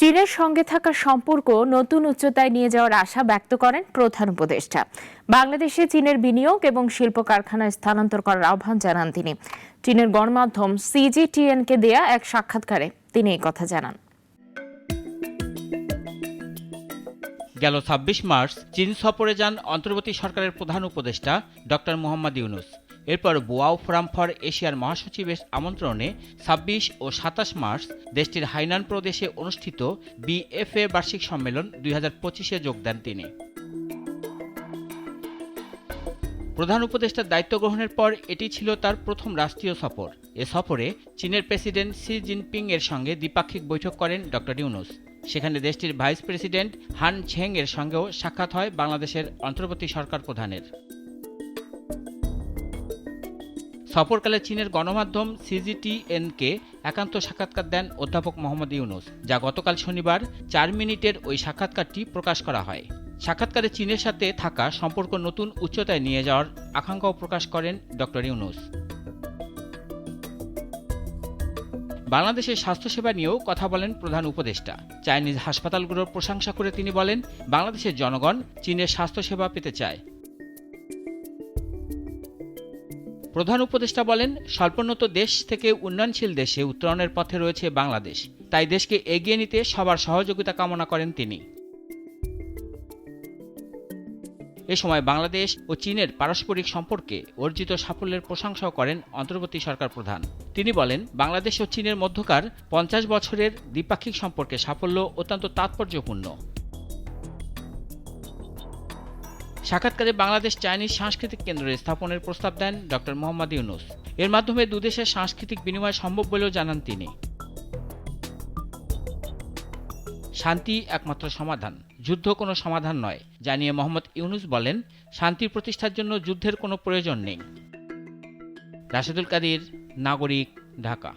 চীনের সঙ্গে থাকা সম্পর্ক নতুন উচ্চতায় নিয়ে যাওয়ার আশা ব্যক্ত করেন প্রধান উপদেষ্টা। বাংলাদেশে চীনের বিনিয়োগ এবং শিল্প কারখানা স্থানান্তর করার আহ্বান জানান তিনি। চীনের গণমাধ্যম সিজিটিএনকে দেয়া এক সাক্ষাৎকারে তিনি এই কথা জানান। গেল ২৬ মার্চ চীন সফরে যান অন্তর্বর্তী সরকারের প্রধান উপদেষ্টা ডক্টর মোহাম্মদ ইউনূস। এরপর বোয়াও ফোরাম ফর এশিয়ার মহাসচিবের আমন্ত্রণে ২৬ ও ২৭ মার্চ দেশটির হাইনান প্রদেশে অনুষ্ঠিত বিএফএ বার্ষিক সম্মেলন ২০২৫-এ যোগ দেন তিনি। প্রধান উপদেষ্টার দায়িত্ব গ্রহণের পর এটি ছিল তার প্রথম রাষ্ট্রীয় সফর। এ সফরে চীনের প্রেসিডেন্ট শি জিনপিং এর সঙ্গে দ্বিপাক্ষিক বৈঠক করেন ডক্টর ইউনূস। সেখানে দেশটির ভাইস প্রেসিডেন্ট হান ঝেং এর সঙ্গেও সাক্ষাৎ হয় বাংলাদেশের অন্তর্বর্তী সরকার প্রধানের। সফরকালে চীনের গণমাধ্যম সিজিটিএনকে একান্ত সাক্ষাৎকার দেন অধ্যাপক মোহাম্মদ ইউনূস, যা গতকাল শনিবার ৪ মিনিটের ওই সাক্ষাৎকারটি প্রকাশ করা হয়। সাক্ষাৎকারে চীনের সাথে থাকা সম্পর্ক নতুন উচ্চতায় নিয়ে যাওয়ার আকাঙ্ক্ষাও প্রকাশ করেন ডক্টর ইউনূস। বাংলাদেশের স্বাস্থ্যসেবা নিয়েও কথা বলেন প্রধান উপদেষ্টা। চাইনিজ হাসপাতালগুলোর প্রশংসা করে তিনি বলেন, বাংলাদেশের জনগণ চীনের স্বাস্থ্যসেবা পেতে চায়। প্রধান উপদেষ্টা বলেন, স্বল্পোন্নত দেশ থেকে উন্নয়নশীল দেশে উত্তরণের পথে রয়েছে বাংলাদেশ, তাই দেশকে এগিয়ে নিতে সবার সহযোগিতা কামনা করেন তিনি। এ সময় বাংলাদেশ ও চীনের পারস্পরিক সম্পর্কে অর্জিত সাফল্যের প্রশংসাও করেন অন্তর্বর্তী সরকার প্রধান। তিনি বলেন, বাংলাদেশ ও চীনের মধ্যকার ৫০ বছরের দ্বিপাক্ষিক সম্পর্কে সাফল্য অত্যন্ত তাৎপর্যপূর্ণ। সাক্ষাৎকারে বাংলাদেশ চাইনিজ সাংস্কৃতিক কেন্দ্র স্থাপনের প্রস্তাব দেন ডক্টর মোহাম্মদ ইউনূস। এর মাধ্যমে দুদেশের সাংস্কৃতিক বিনিময় সম্ভব বলেও জানান তিনি। শান্তি একমাত্র সমাধান, যুদ্ধ কোনো সমাধান নয় জানিয়ে মোহাম্মদ ইউনূস বলেন, শান্তি প্রতিষ্ঠার জন্য যুদ্ধের কোনো প্রয়োজন নেই। রাশেদুল কাদির, নাগরিক, ঢাকা।